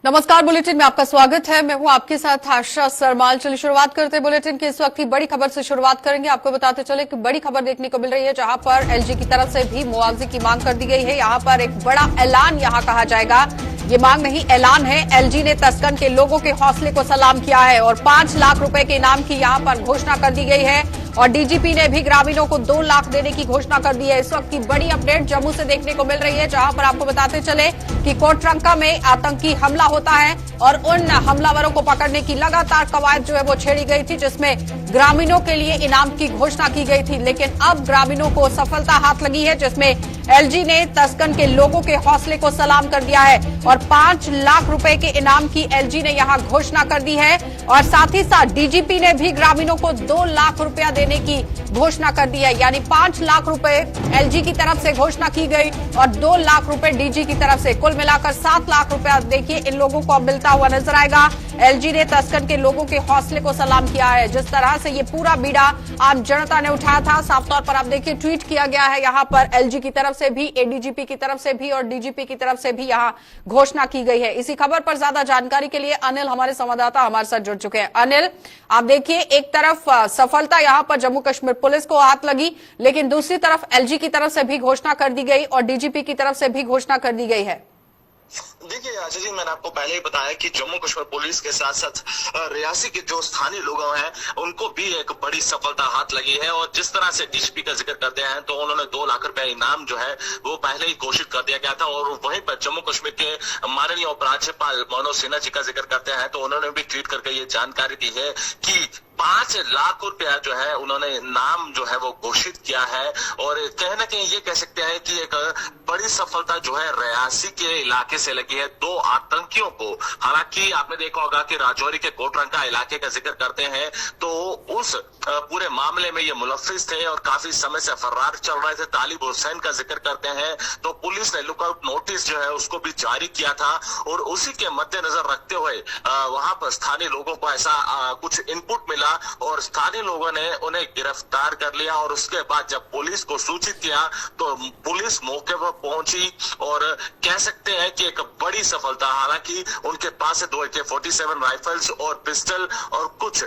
नमस्कार, बुलेटिन में आपका स्वागत है। मैं हूं आपके साथ आशा सरमाल। चलिए शुरुआत करते हैं बुलेटिन की इस वक्त की बड़ी खबर से शुरुआत करेंगे। आपको बताते चले कि बड़ी खबर देखने को मिल रही है, जहां पर एलजी की तरफ से भी मुआवजे की मांग कर दी गई है। यहां पर एक बड़ा ऐलान यहां कहा जाएगा, ये मांग नहीं ऐलान है। एलजी ने तस्कन के लोगों के हौसले को सलाम किया है और 5 लाख रुपए के इनाम की यहां पर घोषणा कर दी गई है और डीजीपी ने भी ग्रामीणों को 2 लाख देने की घोषणा कर दी है। इस वक्त की बड़ी अपडेट जम्मू से देखने को मिल रही है, जहां पर आपको बताते चले कि कोटरंका में आतंकी हमला होता है और उन हमलावरों को पकड़ने की लगातार कवायद जो है वो छेड़ी गई थी, जिसमें ग्रामीणों के लिए इनाम की घोषणा की गई थी। लेकिन अब ग्रामीणों को सफलता हाथ लगी है, जिसमें एलजी ने तस्कन के लोगों के हौसले को सलाम कर दिया है और 5 लाख रुपए के इनाम की एलजी ने यहां घोषणा कर दी है और साथ ही साथ डीजीपी ने भी ग्रामीणों को 2 लाख रुपया देने की घोषणा कर दी है। यानी 5 लाख रुपए एलजी की तरफ से घोषणा की गई और 2 लाख रुपए डीजी की तरफ से, कुल मिलाकर 7 लाख रुपया देखिए इन लोगों को अब मिलता हुआ नजर आएगा। एलजी ने तस्कन के लोगों के हौसले को सलाम किया है। जिस तरह से ये पूरा बीड़ा आम जनता ने उठाया था, साफ तौर पर आप देखिए ट्वीट किया गया है यहां पर एलजी की तरफ से भी, एडीजीपी की तरफ से भी और डीजीपी की तरफ से भी यहां घोषणा की गई है। इसी खबर पर ज्यादा जानकारी के लिए अनिल हमारे संवाददाता हमारे साथ जुड़ चुके हैं। अनिल, आप देखिए एक तरफ सफलता यहां पर जम्मू कश्मीर पुलिस को हाथ लगी, लेकिन दूसरी तरफ एलजी की तरफ से भी घोषणा कर दी गई और डीजीपी की तरफ से भी घोषणा कर दी गई है। देखिए आशा जी, मैंने आपको पहले ही बताया कि जम्मू कश्मीर पुलिस के साथ साथ रियासी के जो स्थानीय लोग हैं उनको भी एक बड़ी सफलता हाथ लगी है और जिस तरह से डीजीपी का जिक्र करते हैं तो उन्होंने 2 लाख रुपए इनाम जो है वो पहले ही घोषित कर दिया गया था। और वहीं पर जम्मू कश्मीर के माननीय उपराज्यपाल मनोज सिन्हा जी का जिक्र करते हैं तो उन्होंने भी ट्वीट करके ये जानकारी दी है कि 5 लाख रुपया जो है उन्होंने नाम जो है वो घोषित किया है। और कहीं ना कहीं ये कह सकते हैं कि एक बड़ी सफलता जो है रियासी के इलाके से लगी है 2 आतंकियों को। हालांकि आपने देखा होगा कि राजौरी के कोटरंका इलाके का जिक्र करते हैं तो उस पूरे मामले में ये मुलफिस थे और काफी समय से फरार चल रहे थे। तालिब हुसैन का जिक्र करते हैं तो पुलिस ने लुकआउट नोटिस जो है उसको भी जारी किया था और उसी के मद्देनजर रखते हुए वहां पर स्थानीय लोगों को ऐसा कुछ इनपुट मिला और स्थानीय लोगों ने उन्हें गिरफ्तार कर लिया। और उसके बाद जब पुलिस को सूचित किया तो पुलिस मौके पर पहुंची और कह सकते हैं कि एक बड़ी सफलता। हालांकि उनके पास से 2 AK-47 राइफल्स और पिस्टल और कुछ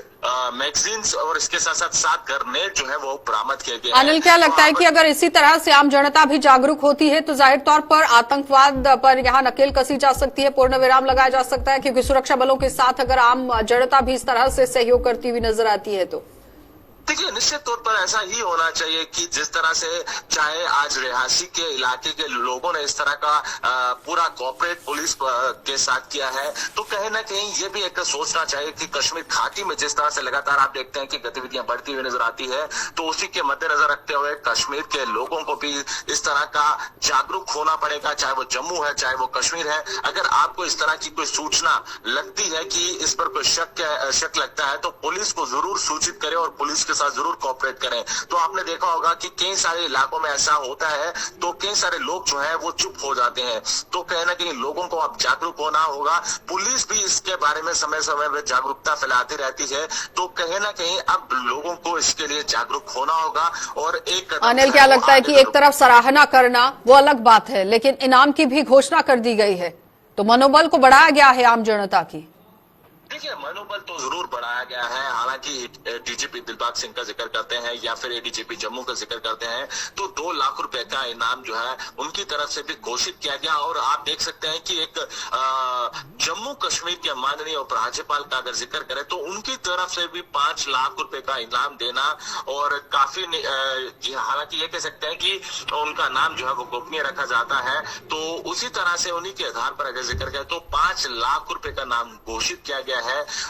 मैगजीन्स और इसके साथ साथ 7 ग्रेनेड जो है वो बरामद किए गए। अनिल, क्या लगता है कि अगर इसी तरह से आम जनता भी जागरूक होती है तो जाहिर तौर पर आतंकवाद पर यहाँ नकेल कसी जा सकती है, पूर्ण विराम लगाया जा सकता है, क्योंकि सुरक्षा बलों के साथ अगर आम जनता भी इस तरह से सहयोग करती हुई नजर आती है तो? देखिए निश्चित तौर पर ऐसा ही होना चाहिए कि जिस तरह से चाहे आज रियासी के इलाके के लोगों ने इस तरह का पूरा कोऑपरेट पुलिस के साथ किया है तो कहीं ना कहीं ये भी एक सोचना चाहिए कि कश्मीर घाटी में जिस तरह से लगातार आप देखते हैं कि गतिविधियां बढ़ती हुई नजर आती है तो उसी के मद्देनजर रखते हुए कश्मीर के लोगों को भी इस तरह का जागरूक होना पड़ेगा, चाहे वो जम्मू है चाहे वो कश्मीर है। अगर आपको इस तरह की कोई सूचना लगती है कि इस पर कोई शक लगता है तो पुलिस को जरूर सूचित करें और पुलिस साथ जरूर कोऑपरेट करें। तो आपने देखा होगा कि कई सारे इलाकों में ऐसा होता है तो कई सारे लोग जो हैं वो चुप हो जाते हैं। तो कहीं ना कहीं लोगों को अब जागरूक होना होगा। पुलिस भी इसके बारे में समय समय में जागरूकता फैलाती रहती है तो कहीं ना कहीं अब लोगों को इसके लिए जागरूक होना होगा। और एक अनिल, क्या लगता है कि एक तरफ सराहना करना वो अलग बात है, लेकिन इनाम की भी घोषणा कर दी गई है तो मनोबल को बढ़ाया गया है आम जनता की? देखिए मनोबल तो जरूर बढ़ाया गया है। हालांकि डीजीपी दिलबाग सिंह का जिक्र करते हैं या फिर एडीजीपी जम्मू का जिक्र करते हैं तो 2 लाख रुपए का इनाम जो है उनकी तरफ से भी घोषित किया गया। और आप देख सकते हैं कि एक जम्मू कश्मीर के माननीय उपराज्यपाल का अगर जिक्र करें तो उनकी तरफ से भी 5 लाख रुपए का इनाम देना और काफी हालांकि ये कह सकते हैं कि उनका नाम जो है वो गोपनीय रखा जाता है तो उसी तरह से उन्हीं के आधार पर अगर जिक्र करें तो 5 लाख रुपए का नाम घोषित किया गया है।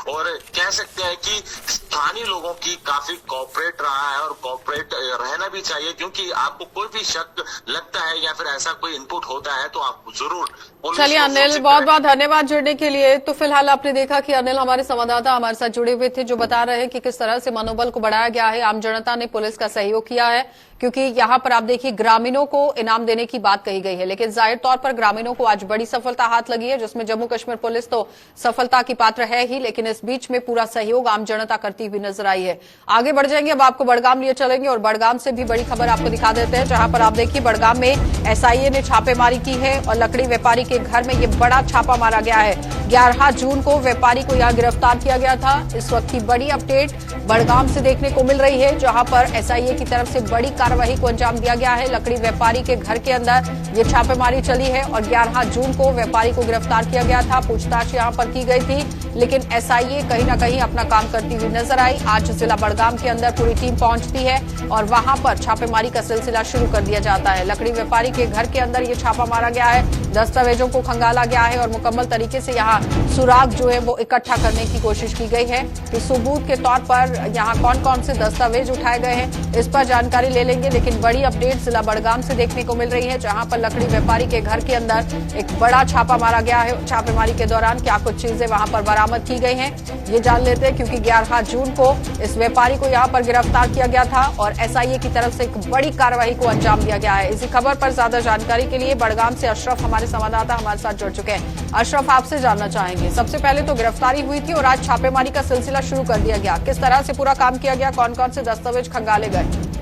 और कह सकते हैं कि स्थानीय लोगों की काफी कोऑपरेट रहा है और कोऑपरेट रहना भी चाहिए, क्योंकि आपको कोई भी शक लगता है या फिर ऐसा कोई इनपुट होता है तो आप जरूर। चलिए अनिल, बहुत बहुत धन्यवाद जुड़ने के लिए। तो फिलहाल आपने देखा कि अनिल हमारे संवाददाता हमारे साथ जुड़े हुए थे जो बता रहे हैं कि किस तरह से मनोबल को बढ़ाया गया है, आम जनता ने पुलिस का सहयोग किया है। क्योंकि यहां पर आप देखिए ग्रामीणों को इनाम देने की बात कही गई है, लेकिन जाहिर तौर पर ग्रामीणों को आज बड़ी सफलता हाथ लगी है, जिसमें जम्मू कश्मीर पुलिस तो सफलता की पात्र है ही, लेकिन इस बीच में पूरा सहयोग आम जनता करती हुई नजर आई है। आगे बढ़ जाएंगे, अब आपको बड़गाम लिए चलेंगे और बड़गाम से भी बड़ी खबर आपको दिखा देते हैं, जहां पर आप देखिए बड़गाम में एसआईए ने छापेमारी की है और लकड़ी व्यापारी के घर में यह बड़ा छापा मारा गया है। 11 जून को व्यापारी को यहां गिरफ्तार किया गया था। इस वक्त की बड़ी अपडेट बड़गाम से देखने को मिल रही है, जहां पर एसआईए की तरफ से बड़ी कार्रवाई को अंजाम दिया गया है। लकड़ी व्यापारी के घर के अंदर ये छापेमारी चली है और 11 जून को व्यापारी को गिरफ्तार किया गया था। पूछताछ यहां पर की गई थी, लेकिन एसआईए कहीं ना कहीं अपना काम करती हुई नजर आई। आज जिला बड़गाम के अंदर पूरी टीम पहुंचती है और वहां पर छापेमारी का सिलसिला शुरू कर दिया जाता है। लकड़ी व्यापारी के घर के अंदर ये छापा मारा गया है, दस्तावेजों को खंगाला गया है और मुकम्मल तरीके से यहाँ सुराग जो है वो इकट्ठा करने की कोशिश की गई है कि सबूत के तौर पर यहाँ कौन कौन से दस्तावेज उठाए गए हैं, इस पर जानकारी ले लेंगे। लेकिन बड़ी अपडेट जिला बड़गाम से देखने को मिल रही है, जहां पर लकड़ी व्यापारी के घर के अंदर एक बड़ा छापा मारा गया है। छापेमारी के दौरान क्या कुछ चीजें वहां पर बरामद की गई हैं, ये जान लेते हैं, क्योंकि 11 जून को इस व्यापारी को यहां पर गिरफ्तार किया गया था और एसआईए की तरफ से एक बड़ी कार्रवाई को अंजाम दिया गया है। इसी खबर पर ज्यादा जानकारी के लिए बड़गाम से अशरफ हमारे संवाददाता हमारे साथ जुड़ चुके हैं। अशरफ, आपसे जानना चाहेंगे, सबसे पहले तो गिरफ्तारी हुई थी और आज छापेमारी का सिलसिला शुरू कर दिया गया, किस तरह से पूरा काम किया गया, कौन कौन से दस्तावेज खंगाले गए?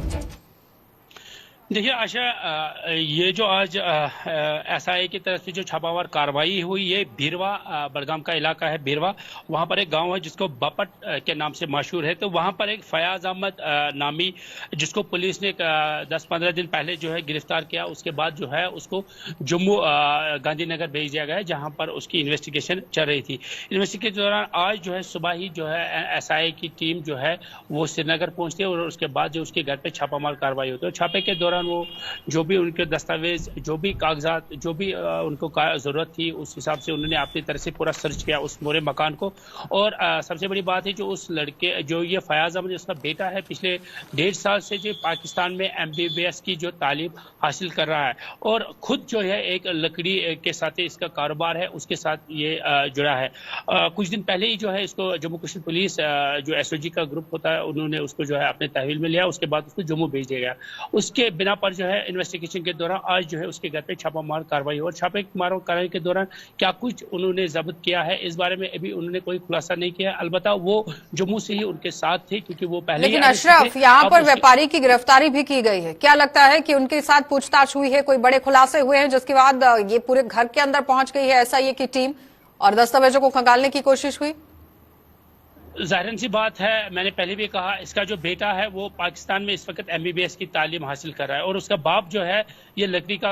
देखिए आशा, ये जो आज एसआईए की तरफ से जो छापामार कार्रवाई हुई, ये बीरवा बड़गाम का इलाका है। बीरवा, वहाँ पर एक गांव है जिसको बापट के नाम से मशहूर है। तो वहाँ पर एक फयाज अहमद नामी, जिसको पुलिस ने 10-15 दिन पहले जो है गिरफ्तार किया, उसके बाद जो है उसको जम्मू गांधीनगर भेज दिया गया है, जहाँ पर उसकी इन्वेस्टिगेशन चल रही थी। इन्वेस्टिगेशन के दौरान आज जो है सुबह ही जो है एसआईए की टीम जो है वो श्रीनगर पहुँचती है और उसके बाद जो उसके घर पर छापामार कार्रवाई होती है। छापे के दौरान वो जो भी उनके दस्तावेज, जो भी कागजात, जो भी उनको जरूरत थी, उस हिसाब से उन्होंने अपनी तरफ से पूरा सर्च किया उस पूरे मकान को। और सबसे बड़ी बात है, जो उस लड़के, जो ये फयाज अहमद उसका बेटा है, पिछले 1.5 साल से जो पाकिस्तान में MBBS की जो तालीम हासिल कर रहा है और खुद जो है एक लकड़ी के साथ इसका कारोबार है, उसके साथ ये जुड़ा है। कुछ दिन पहले ही जो है इसको जम्मू कश्मीर पुलिस जो SOG का ग्रुप होता है, उन्होंने उसको जो है अपने तहवील में लिया, उसके बाद उसको जम्मू भेज दिया गया। उसके बिना पर जो है इन्वेस्टिगेशन के दौरान आज जो है उसके घर पे छापामार कार्रवाई और छापेमार कार्रवाई के दौरान क्या कुछ उन्होंने जब्त किया है, इस बारे में अभी उन्होंने कोई खुलासा नहीं किया। अलबत्ता वो जम्मू से ही उनके साथ थे, क्योंकि वो पहले। लेकिन अशरफ, यहाँ पर व्यापारी की गिरफ्तारी भी की गई है, क्या लगता है कि उनके साथ पूछताछ हुई है, कोई बड़े खुलासे हुए हैं, जिसके बाद ये पूरे घर के अंदर पहुंच गई है एसआईए की टीम और दस्तावेजों को खंगालने की कोशिश हुई? जाहिर सी बात है, मैंने पहले भी कहा, इसका जो बेटा है वो पाकिस्तान में इस वक्त MBBS की तालीम हासिल कर रहा है और उसका बाप जो है ये लकड़ी का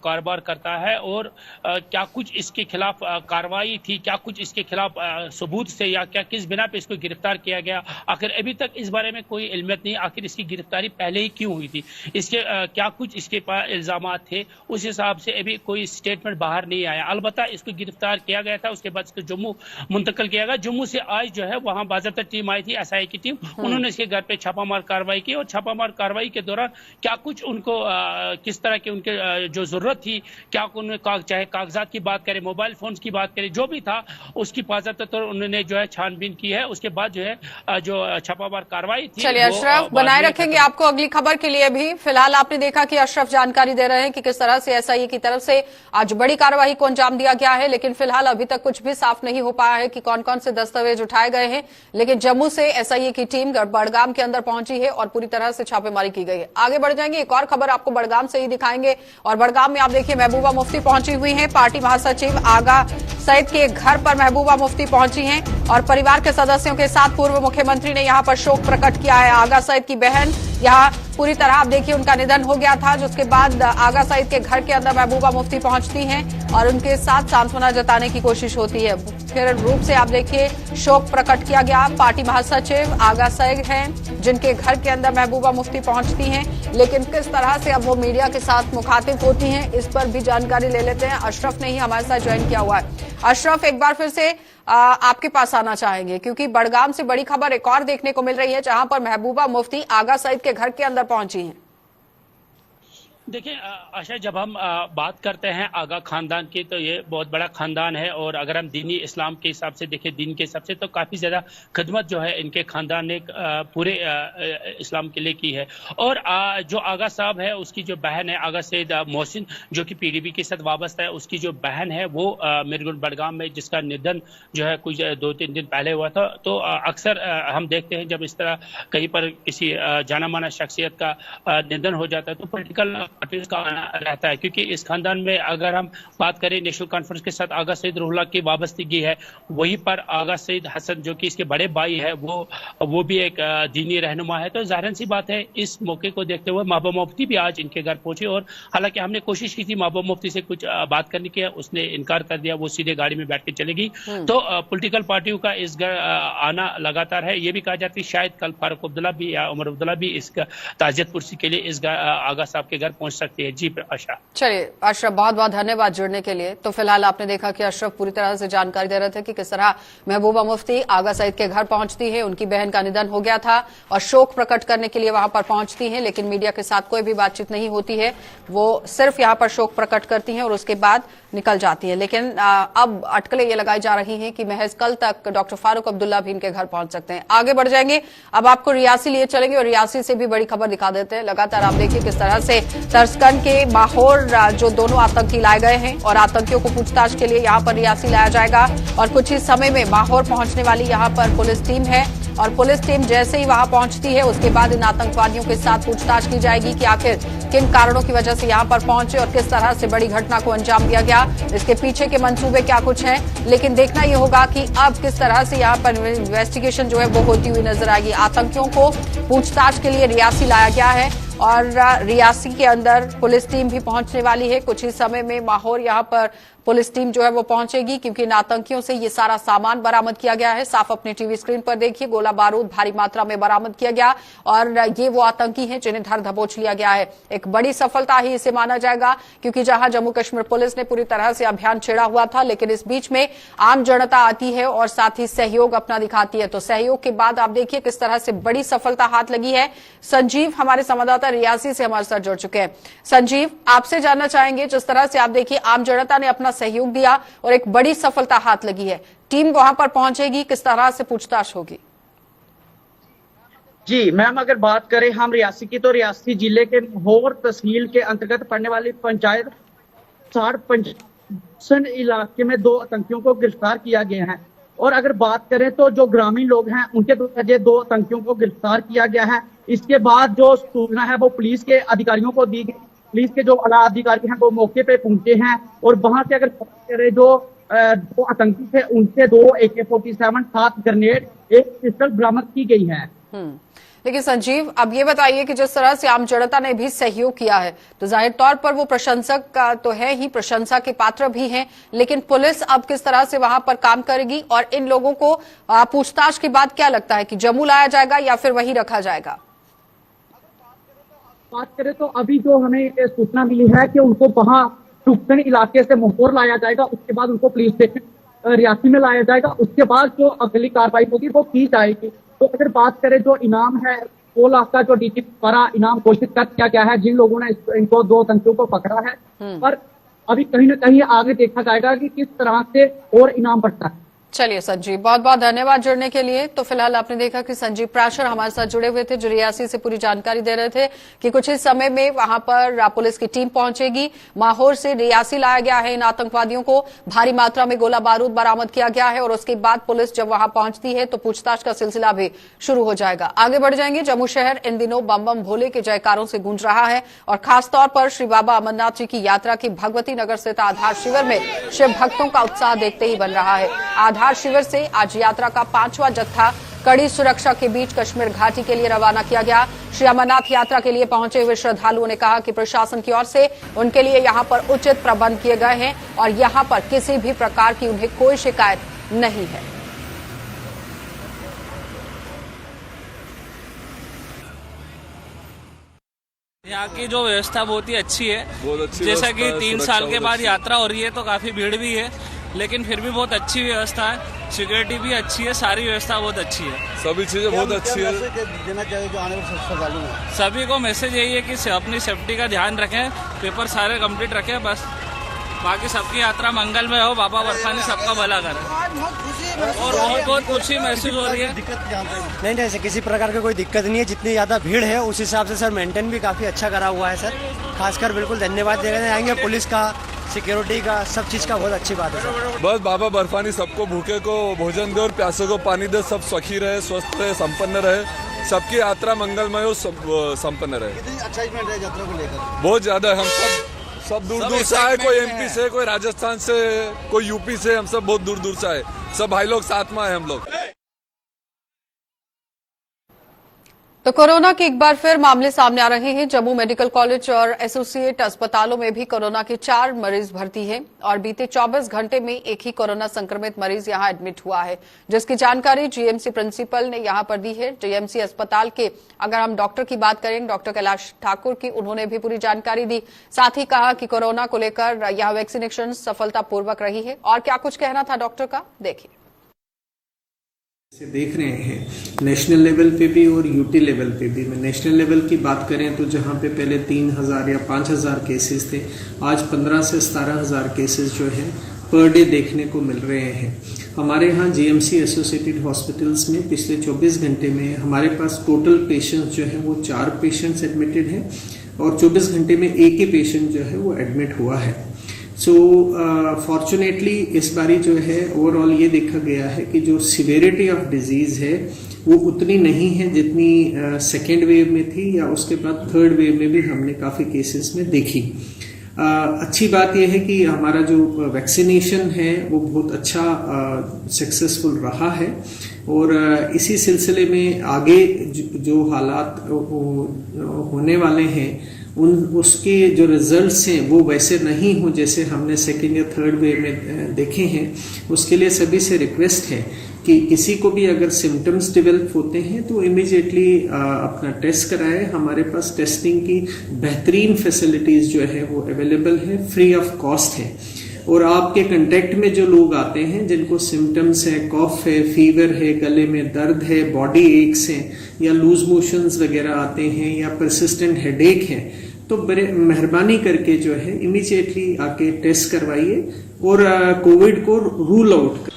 कारोबार करता है। और क्या कुछ इसके खिलाफ कार्रवाई थी, क्या कुछ इसके खिलाफ सबूत से, या क्या किस बिना पे इसको गिरफ्तार किया गया, आखिर अभी तक इस बारे में कोई इल्मियत नहीं। आखिर इसकी गिरफ्तारी पहले ही क्यों हुई थी, इसके क्या कुछ इसके पास इल्जामात थे, उस हिसाब से अभी कोई स्टेटमेंट बाहर नहीं आया। अलबत्ता इसको गिरफ्तार किया गया था, उसके बाद इसको जम्मू मुंतकिल किया गया। जम्मू से आज जो है वहाँ बाज़ाब्ता टीम आई थी, एसआईए की टीम, उन्होंने इसके घर पे छापामार कार्रवाई की और छापामार कार्रवाई के दौरान क्या कुछ उनको किस तरह के उनके जो जरूरत थी, क्या चाहे कागजात की बात करें, मोबाइल फोन की बात करें, जो भी था उसकी बाज़ाब्ता तौर उन्होंने जो है छानबीन की है। उसके बाद जो है जो छापामार कार्रवाई थी। चलिए अशरफ, बनाए रखेंगे आपको अगली खबर के लिए भी। फिलहाल आपने देखा कि अशरफ जानकारी दे रहे हैं कि किस तरह से एसआईए की तरफ से आज बड़ी कार्रवाई को अंजाम दिया गया है, लेकिन फिलहाल अभी तक कुछ भी साफ नहीं हो पाया है कि कौन कौन से दस्तावेज उठाए गए हैं। लेकिन जम्मू से एसआईए की टीम बड़गाम के अंदर पहुंची है और पूरी तरह से छापेमारी की गई है। आगे बढ़ जाएंगे, एक और खबर आपको बड़गाम से ही दिखाएंगे और बड़गाम में आप देखिए महबूबा मुफ्ती पहुंची हुई हैं। पार्टी महासचिव आगा सईद के घर पर महबूबा मुफ्ती पहुंची हैं और परिवार के सदस्यों के साथ पूर्व मुख्यमंत्री ने यहां पर शोक प्रकट किया है। आगा सईद की बहन यहाँ पूरी तरह आप देखिए उनका निधन हो गया था, जिसके बाद आगा सईद के घर के अंदर महबूबा मुफ्ती पहुंचती हैं और उनके साथ सांत्वना जताने की कोशिश होती है। फिर रूप से आप देखिए शोक प्रकट किया गया। पार्टी महासचिव आगा सईद हैं जिनके घर के अंदर महबूबा मुफ्ती पहुंचती हैं, लेकिन किस तरह से अब वो मीडिया के साथ मुखातिब होती हैं, इस पर भी जानकारी ले लेते हैं। अशरफ ने ही हमारे साथ ज्वाइन किया हुआ है। अशरफ, एक बार फिर से आपके पास आना चाहेंगे, क्योंकि बड़गाम से बड़ी खबर एक और देखने को मिल रही है, जहां पर महबूबा मुफ्ती आगा सईद के घर के अंदर पहुंची हैं। देखिए आशा, जब हम बात करते हैं आगा खानदान की, तो ये बहुत बड़ा खानदान है। और अगर हम दीनी इस्लाम के हिसाब से देखें, दीन के हिसाब से, तो काफ़ी ज़्यादा खिदमत जो है इनके खानदान ने पूरे इस्लाम के लिए की है। और जो आगा साहब है, उसकी जो बहन है आगा सैयद मोहसिन, जो कि पीडीपी के साथ वाबस्ता है, उसकी जो बहन है वो मिरगुल बडगाम में, जिसका निधन जो है कुछ 2-3 दिन पहले हुआ था। तो अक्सर हम देखते हैं जब इस तरह कहीं पर किसी जाना माना शख्सियत का निधन हो जाता है तो पॉलिटिकल पार्टीज का आना रहता है। क्योंकि इस खानदान में अगर हम बात करें, नेशनल कॉन्फ्रेंस के साथ आगा सईद रुहुल्लाह की वाबस्तगी है। वहीं पर आगा सईद हसन, जो कि इसके बड़े भाई है, वो भी एक दीनी रहनुमा है। तो जाहिर सी बात है, इस मौके को देखते हुए महबूबा मुफ्ती भी आज इनके घर पहुंचे। और हालांकि हमने कोशिश की थी महबूबा मुफ्ती से कुछ बात करने की, उसने इनकार कर दिया, वो सीधे गाड़ी में बैठ के चलेगी। तो पॉलिटिकल पार्टियों का इस घर आना लगातार है। ये भी कहा जाता है शायद कल फारूक अब्दुल्ला भी या उमर अब्दुल्ला भी इस ताजियत पुरसी के लिए इस आगा साहब के घर पहुंच सकती है। जी आशा। चलिए अशरफ, बहुत बहुत धन्यवाद जुड़ने के लिए। तो फिलहाल आपने देखा कि अशरफ पूरी तरह से जानकारी दे रहे थे कि किस तरह महबूबा मुफ्ती आगा सईद के घर पहुंचती है। उनकी बहन का निधन हो गया था और शोक प्रकट करने के लिए वहां पर पहुंचती हैं, लेकिन मीडिया के साथ कोई भी बातचीत नहीं होती है। वो सिर्फ यहां पर शोक प्रकट करती हैं और उसके बाद निकल जाती है। लेकिन अब अटकलें ये लगाई जा रही हैं कि महज कल तक डॉक्टर फारूक अब्दुल्ला भी इनके घर पहुंच सकते हैं। आगे बढ़ जाएंगे, अब आपको रियासी लिए चलेंगे और रियासी से भी बड़ी खबर दिखा देते हैं। लगातार आप देखिए किस तरह से तरसकन के माहौर जो दोनों आतंकी लाए गए हैं और आतंकियों को पूछताछ के लिए यहां पर रियासी लाया जाएगा। और कुछ ही समय में माहौर पहुंचने वाली यहां पर पुलिस टीम है और पुलिस टीम जैसे ही वहां पहुंचती है उसके बाद इन आतंकवादियों के साथ पूछताछ की जाएगी कि आखिर किन कारणों की वजह से यहां पर पहुंचे और किस तरह से बड़ी घटना को अंजाम दिया गया, इसके पीछे के मंसूबे क्या कुछ हैं। लेकिन देखना यह होगा कि अब किस तरह से यहां पर इन्वेस्टिगेशन जो है वो होती हुई नजर आएगी। आतंकियों को पूछताछ के लिए रियासी लाया गया है और रियासी के अंदर पुलिस टीम भी पहुंचने वाली है। कुछ ही समय में माहौर यहां पर पुलिस टीम जो है वो पहुंचेगी, क्योंकि इन आतंकियों से ये सारा सामान बरामद किया गया है। साफ अपने टीवी स्क्रीन पर देखिए, गोला बारूद भारी मात्रा में बरामद किया गया और ये वो आतंकी हैं जिन्हें धर दबोच लिया गया है। एक बड़ी सफलता ही इसे माना जाएगा, क्योंकि जहां जम्मू कश्मीर पुलिस ने पूरी तरह से अभियान छेड़ा हुआ था, लेकिन इस बीच में आम जनता आती है और साथ ही सहयोग अपना दिखाती है। तो सहयोग के बाद आप देखिए किस तरह से बड़ी सफलता हाथ लगी है। संजीव हमारे संवाददाता रियासी से हमारे साथ जुड़ चुके हैं। संजीव, आपसे जानना चाहेंगे, जिस तरह से आप देखिए आम जनता ने अपना सहयोग दिया और एक बड़ी सफलता हाथ लगी है, टीम वहां पर पहुंचेगी, किस तरह से पूछताछ होगी? जी मैम, अगर बात करें हम रियासी की, तो रियासी जिले के माहौर तहसील के अंतर्गत पड़ने वाली पंचायत 60 इलाके में 2 आतंकियों को गिरफ्तार किया गया है। और अगर बात करें तो जो ग्रामीण लोग हैं उनके द्वारा 2 आतंकियों को गिरफ्तार किया गया है। इसके बाद जो सूचना है वो पुलिस के अधिकारियों को दी गई। पुलिस के जो आला अधिकारी हैं वो मौके पे पहुंचे हैं और वहां से अगर बात करें जो 2 आतंकी थे उनसे 2 AK-47, 7 ग्रेनेड, 1 पिस्टल बरामद की गई है। लेकिन संजीव, अब ये बताइए कि जिस तरह से आम जनता ने भी सहयोग किया है तो जाहिर तौर पर वो प्रशंसक का तो है ही, प्रशंसा के पात्र भी हैं, लेकिन पुलिस अब किस तरह से वहां पर काम करेगी और इन लोगों को पूछताछ के बाद क्या लगता है कि जम्मू लाया जाएगा या फिर वहीं रखा जाएगा? बात करें तो अभी जो हमें सूचना मिली है कि उनको वहां टुकसन इलाके से माहौर लाया जाएगा, उसके बाद उनको पुलिस स्टेशन रियासी में लाया जाएगा, उसके बाद जो अगली कार्रवाई होगी वो की जाएगी। तो अगर बात करें जो इनाम है 2 लाख का जो डीजी द्वारा इनाम घोषित कर दिया गया है जिन लोगों ने इनको 2 आतंकियों को पकड़ा है, पर अभी कहीं ना कहीं आगे देखा जाएगा कि किस तरह से और इनाम बढ़ता है। चलिए संजीव, बहुत बहुत धन्यवाद जुड़ने के लिए। तो फिलहाल आपने देखा कि संजीव प्राशर हमारे साथ जुड़े हुए थे, जो रियासी से पूरी जानकारी दे रहे थे कि कुछ ही समय में वहां पर पुलिस की टीम पहुंचेगी। माहौर से रियासी लाया गया है इन आतंकवादियों को, भारी मात्रा में गोला बारूद बरामद किया गया है और उसके बाद पुलिस जब वहां पहुंचती है तो पूछताछ का सिलसिला भी शुरू हो जाएगा। आगे बढ़ जाएंगे। जम्मू शहर इन दिनों बम बम भोले के जयकारों से गूंज रहा है और खासतौर पर श्री बाबा अमरनाथ जी की यात्रा की भगवती नगर स्थित आधार शिविर में शिव भक्तों का उत्साह देखते ही बन रहा है। आधार शिविर से आज यात्रा का 5वां जत्था कड़ी सुरक्षा के बीच कश्मीर घाटी के लिए रवाना किया गया। श्री अमरनाथ यात्रा के लिए पहुंचे हुए श्रद्धालुओं ने कहा कि प्रशासन की ओर से उनके लिए यहां पर उचित प्रबंध किए गए हैं और यहां पर किसी भी प्रकार की उन्हें कोई शिकायत नहीं है। यहाँ की जो व्यवस्था बहुत ही अच्छी है, जैसा कि 3 साल के बाद यात्रा हो रही है तो काफी भीड़ भी है, लेकिन फिर भी बहुत अच्छी व्यवस्था है। सिक्योरिटी भी अच्छी है, सारी व्यवस्था बहुत अच्छी है। सभी चीजें बहुत अच्छी है। देना चाहिए जो आने वाले श्रद्धालु हैं। सभी को मैसेज यही है कि अपनी सेफ्टी का ध्यान रखें, पेपर सारे कंप्लीट रखें, बस बाकी सबकी यात्रा मंगलमय हो, बाबा बर्फानी सबका भला करे। और बहुत खुशी महसूस हो रही है। नहीं ऐसे किसी प्रकार की कोई दिक्कत नहीं है। जितनी ज्यादा भीड़ है उस हिसाब से सर मेंटेन भी काफी अच्छा करा हुआ है सर। खासकर बिल्कुल धन्यवाद देना चाहेंगे पुलिस का, सिक्योरिटी का, सब चीज का बहुत अच्छी बात है सर। बस बाबा बर्फानी सबको भूखे को भोजन दे और प्यासे को पानी दे, सब सुखी रहे, स्वस्थ रहे, संपन्न रहे, सबकी यात्रा मंगलमय हो, सब संपन्न रहे। कितनी एक्साइटमेंट है यात्रा को लेकर? बहुत ज्यादा। हम सब दूर दूर से आए, कोई एमपी से, कोई राजस्थान से, कोई यूपी से, हम सब बहुत दूर दूर से आए। सब भाई लोग साथ में आए हम लोग। तो कोरोना के एक बार फिर मामले सामने आ रहे हैं। जम्मू मेडिकल कॉलेज और एसोसिएट अस्पतालों में भी कोरोना के 4 मरीज भर्ती हैं और बीते 24 घंटे में एक ही कोरोना संक्रमित मरीज यहां एडमिट हुआ है, जिसकी जानकारी जीएमसी प्रिंसिपल ने यहां पर दी है। जीएमसी अस्पताल के अगर हम डॉक्टर की बात करें, डॉक्टर कैलाश ठाकुर की, उन्होंने भी पूरी जानकारी दी। साथ ही कहा कि कोरोना को लेकर यहां वैक्सीनेशन सफलतापूर्वक रही है। और क्या कुछ कहना था डॉक्टर का, देखिए। देख रहे हैं नेशनल लेवल पे भी और यूटी लेवल पे भी। मैं नेशनल लेवल की बात करें तो जहां पे पहले 3000 या 5000 केसेस थे, आज 15 से 17,000 केसेस जो है पर डे देखने को मिल रहे हैं। हमारे यहाँ जीएमसी एसोसिएटेड हॉस्पिटल्स में पिछले 24 घंटे में हमारे पास टोटल पेशेंट्स जो है वो 4 पेशेंट्स एडमिटेड हैं और 24 घंटे में एक ही पेशेंट जो है वो एडमिट हुआ है। सो फॉर्चुनेटली इस बारी जो है ओवरऑल ये देखा गया है कि जो सिवियरिटी ऑफ डिजीज है वो उतनी नहीं है जितनी सेकेंड वेव में थी या उसके बाद थर्ड वेव में भी हमने काफ़ी केसेस में देखी। अच्छी बात यह है कि हमारा जो वैक्सीनेशन है वो बहुत अच्छा सक्सेसफुल रहा है और इसी सिलसिले में आगे जो हालात होने वाले हैं उसके जो रिजल्ट्स हैं वो वैसे नहीं हो जैसे हमने सेकेंड या थर्ड वेव में देखे हैं। उसके लिए सभी से रिक्वेस्ट है कि किसी को भी अगर सिम्टम्स डेवलप होते हैं तो इमीडिएटली अपना टेस्ट कराए। हमारे पास टेस्टिंग की बेहतरीन फैसिलिटीज जो है वो अवेलेबल है, फ्री ऑफ कॉस्ट है। और आपके कांटेक्ट में जो लोग आते हैं जिनको सिम्टम्स है, कॉफ है, फीवर है, गले में दर्द है, बॉडी एक्स है या लूज मोशंस वगैरह आते हैं या परसिस्टेंट हेडेक है, तो बड़े मेहरबानी करके जो है इमीडिएटली आके टेस्ट करवाइए और कोविड को रूल आउट।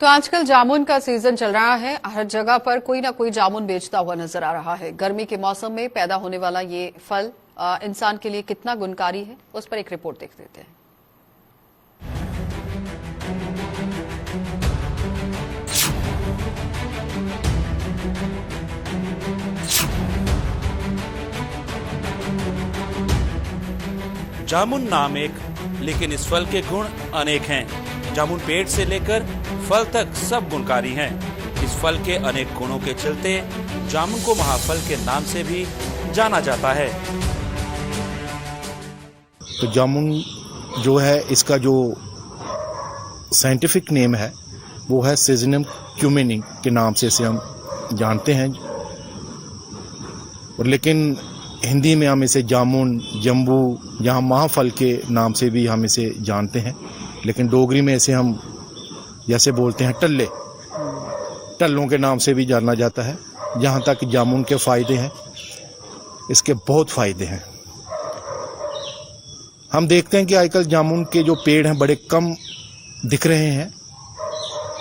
तो आजकल जामुन का सीजन चल रहा है, हर जगह पर कोई ना कोई जामुन बेचता हुआ नजर आ रहा है। गर्मी के मौसम में पैदा होने वाला ये फल इंसान के लिए कितना गुणकारी है, उस पर एक रिपोर्ट देख लेते हैं। जामुन नाम एक, लेकिन इस फल के गुण अनेक हैं। जामुन पेड़ से लेकर फल तक सब गुणकारी हैं। इस फल के अनेक गुणों के चलते जामुन को महाफल के नाम से भी जाना जाता है। तो जामुन जो है इसका जो साइंटिफिक नेम है वो है सीजनम क्यूमिनी के नाम से इसे हम जानते हैं, और लेकिन हिंदी में हम इसे जामुन, जम्बू, यहाँ महाफल के नाम से भी हम इसे जानते हैं। लेकिन डोगरी में इसे हम जैसे बोलते हैं टल्ले, टल्लों के नाम से भी जाना जाता है। जहाँ तक जामुन के फ़ायदे हैं, इसके बहुत फ़ायदे हैं। हम देखते हैं कि आजकल जामुन के जो पेड़ हैं बड़े कम दिख रहे हैं,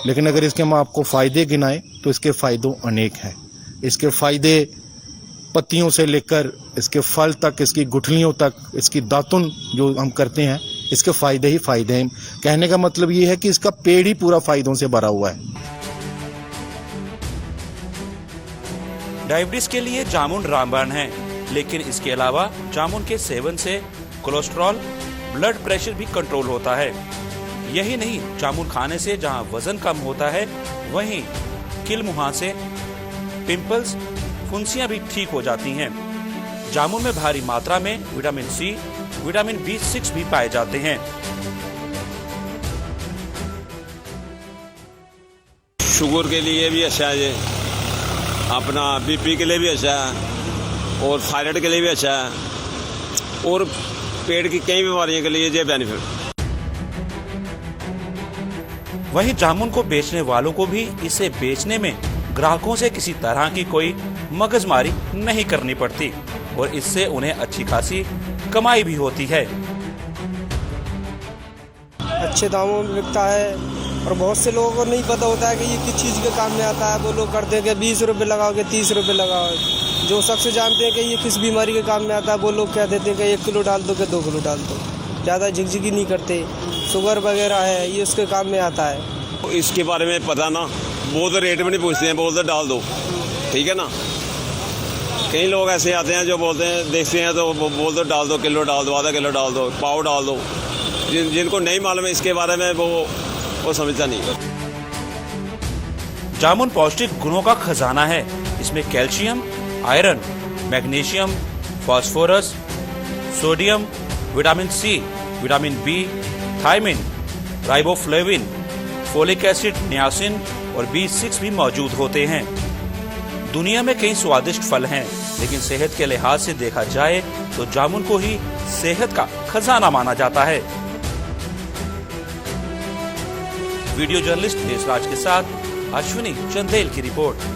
लेकिन अगर इसके हम आपको फ़ायदे गिनाएं तो इसके फ़ायदों अनेक हैं। इसके फ़ायदे पत्तियों से लेकर इसके फल तक, इसकी गुठलियों तक, इसकी दातुन जो हम करते हैं, इसके फ़ायदे ही फ़ायदे हैं। कहने का मतलब ये है कि इसका पेड़ ही पूरा फ़ायदों से भरा हुआ है। डायबिटीज के लिए जामुन रामबाण है, लेकिन इसके अलावा जामुन के सेवन से कोलेस्ट्रॉल, ब्लड प्रेशर भी कंट्रोल होता है। यही नहीं, जामुन खाने से जहां वजन कम होता है वहीं किल मुहासे, पिंपल्स, फुंसियां भी ठीक हो जाती हैं। जामुन में भारी मात्रा में विटामिन सी, विटामिन B6 भी पाए जाते हैं। शुगर के लिए भी अच्छा है, अपना BP के लिए भी अच्छा है और थायराइड के लिए भी अच्छा है और पेट की कई बीमारियों के लिए ये बेनिफिट। वहीं जामुन को बेचने वालों को भी इसे बेचने में ग्राहकों से किसी तरह की कोई मगजमारी नहीं करनी पड़ती और इससे उन्हें अच्छी खासी कमाई भी होती है। अच्छे दामों में बिकता है और बहुत से लोगों को नहीं पता होता है कि ये किस चीज़ के काम में आता है। वो लोग करते हैं कि 20 रुपये लगाओगे 30 रुपये लगाओ। जो शख्स जानते हैं कि ये किस बीमारी के काम में आता है वो लोग कह देते हैं कि 1 किलो डाल दो कि 2 किलो डाल दो। ज़्यादा झिकझिकी नहीं करते। शुगर वगैरह है ये उसके काम में आता है। इसके बारे में पता ना, वो तो रेट में नहीं पूछते हैं, बोलते डाल दो, ठीक है ना। कई लोग ऐसे आते हैं जो बोलते हैं, देखते हैं तो बोलते डाल दो, किलो डाल दो, आधा किलो डाल दो, पाव डाल दो। जिनको नहीं मालूम है इसके बारे में वो समझता नहीं। जामुन पौष्टिक गुणों का खजाना है। इसमें calcium, iron, magnesium, phosphorus, sodium, vitamin C, vitamin B, thiamine, riboflavin, folic acid, niacin और B6 भी मौजूद होते हैं। दुनिया में कई स्वादिष्ट फल हैं, लेकिन सेहत के लिहाज से देखा जाए तो जामुन को ही सेहत का खजाना माना जाता है। वीडियो जर्नलिस्ट देशराज के साथ अश्विनी चंदेल की रिपोर्ट।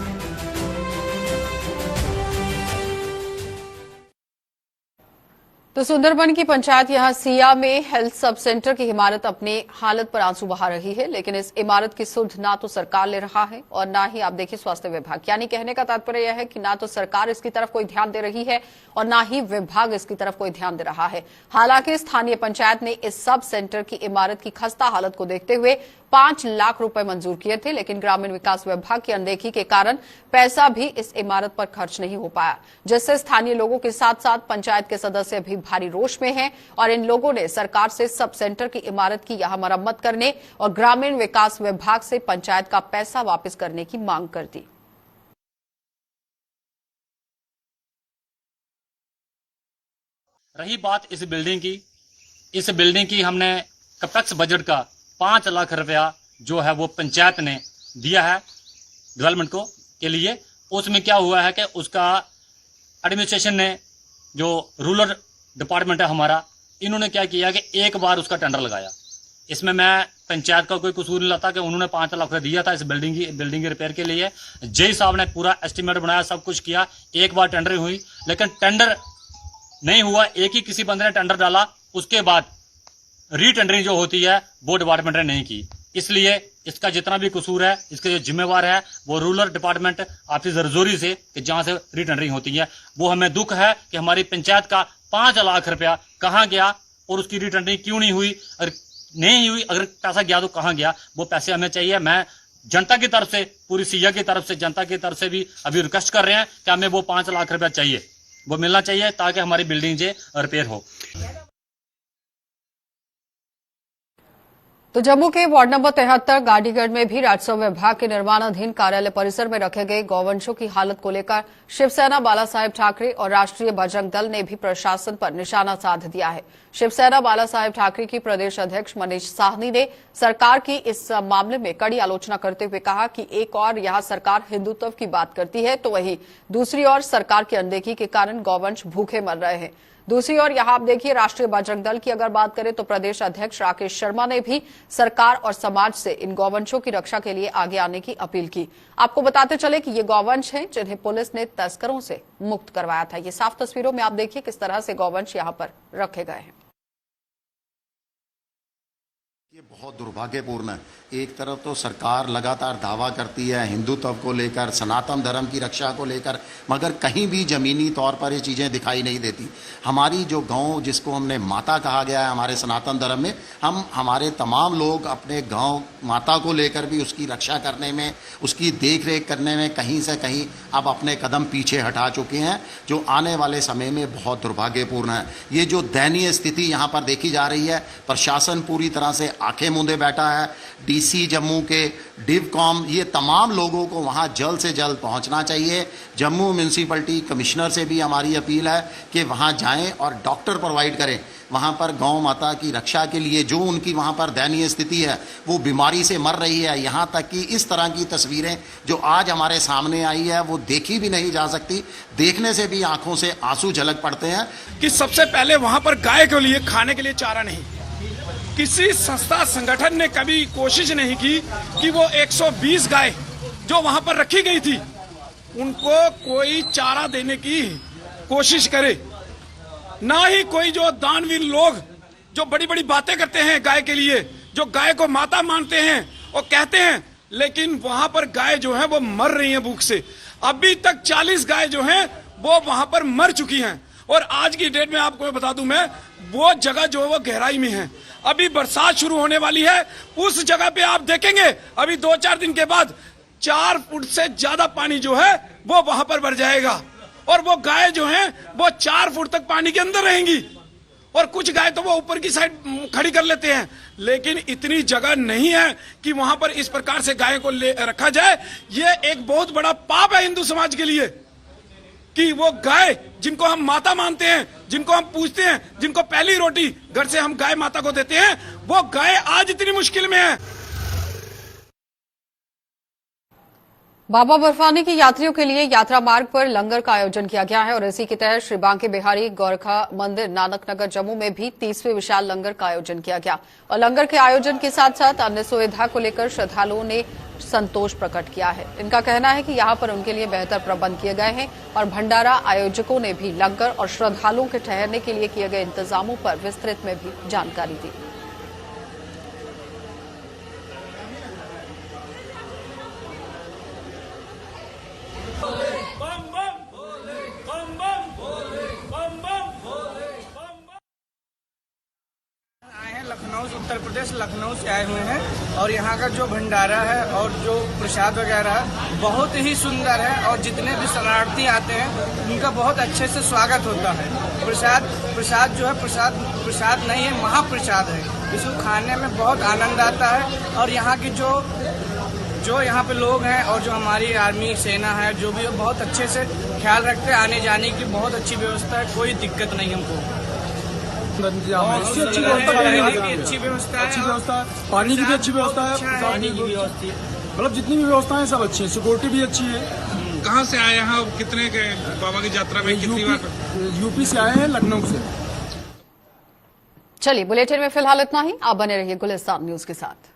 तो सुंदरबन की पंचायत यहां सिया में हेल्थ सब सेंटर की इमारत अपनी हालत पर आंसू बहा रही है, लेकिन इस इमारत की सुध ना तो सरकार ले रहा है और ना ही आप देखिए स्वास्थ्य विभाग। यानी कहने का तात्पर्य यह है कि ना तो सरकार इसकी तरफ कोई ध्यान दे रही है और ना ही विभाग इसकी तरफ कोई ध्यान दे रहा है। हालांकि स्थानीय पंचायत ने इस सब सेंटर की इमारत की खस्ता हालत को देखते हुए 5 लाख रुपए मंजूर किए थे, लेकिन ग्रामीण विकास विभाग की अनदेखी के कारण पैसा भी इस इमारत पर खर्च नहीं हो पाया, जिससे स्थानीय लोगों के साथ साथ पंचायत के सदस्य भी भारी रोष में हैं और इन लोगों ने सरकार से सब सेंटर की इमारत की यहां मरम्मत करने और ग्रामीण विकास विभाग से पंचायत का पैसा वापस करने की मांग कर दी। रही बात इस बिल्डिंग की हमने कैपेक्स बजट का 5 लाख रुपया जो है वो पंचायत ने दिया है डेवलपमेंट को के लिए। उसमें क्या हुआ है कि उसका एडमिनिस्ट्रेशन ने, जो रूरल डिपार्टमेंट है हमारा, इन्होंने क्या किया कि एक बार उसका टेंडर लगाया। इसमें मैं पंचायत का कोई कसूर नहीं लाता कि उन्होंने 5 लाख रुपया दिया था इस बिल्डिंग की रिपेयर के लिए। जय साहब ने पूरा एस्टिमेट बनाया, सब कुछ किया, एक बार टेंडर हुई, लेकिन टेंडर नहीं हुआ। एक ही किसी बंदे ने टेंडर डाला, उसके बाद रीटेंडरिंग जो होती है वो डिपार्टमेंट ने नहीं की। इसलिए इसका जितना भी कसूर है, इसके जो जिम्मेवार है वो रूरल डिपार्टमेंट आपसी जरजोरी से कि जहां से रीटेंडरिंग होती है। वो हमें दुख है कि हमारी पंचायत का 5 लाख रुपया कहां गया और उसकी रीटेंडरिंग क्यों नहीं हुई, और नहीं हुई, अगर पैसा गया तो कहां गया, वो पैसे हमें चाहिए। मैं जनता की तरफ से, पूरी सिया की तरफ से, जनता की तरफ से भी अभी रिक्वेस्ट कर रहे हैं कि हमें वो 5 लाख रुपया चाहिए, वो मिलना चाहिए ताकि हमारी बिल्डिंग जो रिपेयर हो। तो जम्मू के वार्ड नंबर 73 गाड़ीगढ़ में भी राजस्व विभाग के निर्माणाधीन कार्यालय परिसर में रखे गए गौवंशों की हालत को लेकर शिवसेना बाला साहेब ठाकरे और राष्ट्रीय बजरंग दल ने भी प्रशासन पर निशाना साध दिया है। शिवसेना बाला साहेब ठाकरे की प्रदेश अध्यक्ष मनीष साहनी ने सरकार की इस मामले में कड़ी आलोचना करते हुए कहा कि एक और यहां सरकार हिंदुत्व की बात करती है तो वहीं दूसरी ओर सरकार की अनदेखी के कारण गौवंश भूखे मर रहे हैं। दूसरी ओर यहां आप देखिए राष्ट्रीय बजरंग दल की अगर बात करें तो प्रदेश अध्यक्ष राकेश शर्मा ने भी सरकार और समाज से इन गौवंशों की रक्षा के लिए आगे आने की अपील की। आपको बताते चले कि ये गौवंश हैं जिन्हें पुलिस ने तस्करों से मुक्त करवाया था। ये साफ तस्वीरों में आप देखिए किस तरह से गौवंश यहां पर रखे गए हैं। ये बहुत दुर्भाग्यपूर्ण है। एक तरफ तो सरकार लगातार दावा करती है हिंदुत्व को लेकर, सनातन धर्म की रक्षा को लेकर, मगर कहीं भी ज़मीनी तौर पर ये चीज़ें दिखाई नहीं देती। हमारी जो गांव, जिसको हमने माता कहा गया है हमारे सनातन धर्म में, हमारे तमाम लोग अपने गांव माता को लेकर भी उसकी रक्षा करने में, उसकी देख रेख करने में कहीं से कहीं अब अपने कदम पीछे हटा चुके हैं, जो आने वाले समय में बहुत दुर्भाग्यपूर्ण है। ये जो दयनीय स्थिति यहाँ पर देखी जा रही है, प्रशासन पूरी तरह से आंखें मूंदे बैठा है। डीसी जम्मू के, डिवकॉम, ये तमाम लोगों को वहाँ जल्द से जल्द पहुँचना चाहिए। जम्मू म्यूनसिपलिटी कमिश्नर से भी हमारी अपील है कि वहाँ जाएं और डॉक्टर प्रोवाइड करें वहाँ पर गौ माता की रक्षा के लिए। जो उनकी वहाँ पर दयनीय स्थिति है, वो बीमारी से मर रही है। यहाँ तक कि इस तरह की तस्वीरें जो आज हमारे सामने आई है वो देखी भी नहीं जा सकती। देखने से भी आंखों से आंसू झलक पड़ते हैं कि सबसे पहले वहाँ पर गाय के लिए खाने के लिए चारा नहीं, किसी संस्था संगठन ने कभी कोशिश नहीं की कि वो 120 गाय जो वहां पर रखी गई थी उनको कोई चारा देने की कोशिश करे। ना ही कोई जो दानवीर लोग जो बड़ी बड़ी बातें करते हैं गाय के लिए, जो गाय को माता मानते हैं और कहते हैं, लेकिन वहां पर गाय जो है वो मर रही है भूख से। अभी तक 40 गाय जो हैं वो वहां पर मर चुकी हैं। और आज की डेट में आपको बता दूं मैं, वो जगह जो है वो गहराई में है। अभी बरसात शुरू होने वाली है, उस जगह पे आप देखेंगे अभी 2-4 दिन के बाद 4 फुट से ज्यादा पानी जो है वो वहां पर भर जाएगा। और वो गाय जो है वो 4 फुट तक पानी के अंदर रहेंगी। और कुछ गाय तो वो ऊपर की साइड खड़ी कर लेते हैं, लेकिन इतनी जगह नहीं है कि वहां पर इस प्रकार से गाय को रखा जाए। ये एक बहुत बड़ा पाप है हिंदू समाज के लिए कि वो गाय जिनको हम माता मानते हैं, जिनको हम पूजते हैं, जिनको पहली रोटी घर से हम गाय माता को देते हैं, वो गाय आज इतनी मुश्किल में है। बाबा बर्फानी की यात्रियों के लिए यात्रा मार्ग पर लंगर का आयोजन किया गया है और इसी के तहत श्री बांके बिहारी गोरखा मंदिर नानक नगर जम्मू में भी 30वें विशाल लंगर का आयोजन किया गया। और लंगर के आयोजन के साथ साथ अन्य सुविधा को लेकर श्रद्धालुओं ने संतोष प्रकट किया है। इनका कहना है कि यहां पर उनके लिए बेहतर प्रबंध किए गए हैं और भंडारा आयोजकों ने भी लंगर और श्रद्धालुओं के ठहरने के लिए किए गए इंतजामों पर विस्तृत में भी जानकारी दी। लखनऊ उत्तर प्रदेश लखनऊ से आए हुए हैं और यहाँ का जो भंडारा है और जो प्रसाद वगैरह है बहुत ही सुंदर है और जितने भी शरणार्थी आते हैं उनका बहुत अच्छे से स्वागत होता है। प्रसाद जो है प्रसाद नहीं है, महाप्रसाद है। इसको खाने में बहुत आनंद आता है और यहाँ की जो यहाँ पे लोग हैं और जो हमारी आर्मी सेना है जो भी बहुत अच्छे से ख्याल रखते हैं। आने जाने की बहुत अच्छी व्यवस्था है, कोई दिक्कत नहीं हमको। अच्छी व्यवस्था है, पानी की भी अच्छी व्यवस्था है, पानी की भी मतलब जितनी भी व्यवस्थाएं सब अच्छी है, सिक्योरिटी भी अच्छी है। कहाँ से आए हैं? कितने के बाबा की यात्रा में कितनी बार? यूपी से आए हैं, लखनऊ से। चलिए बुलेटिन में फिलहाल इतना ही। आप बने रहिए गुलिस्तान न्यूज के साथ।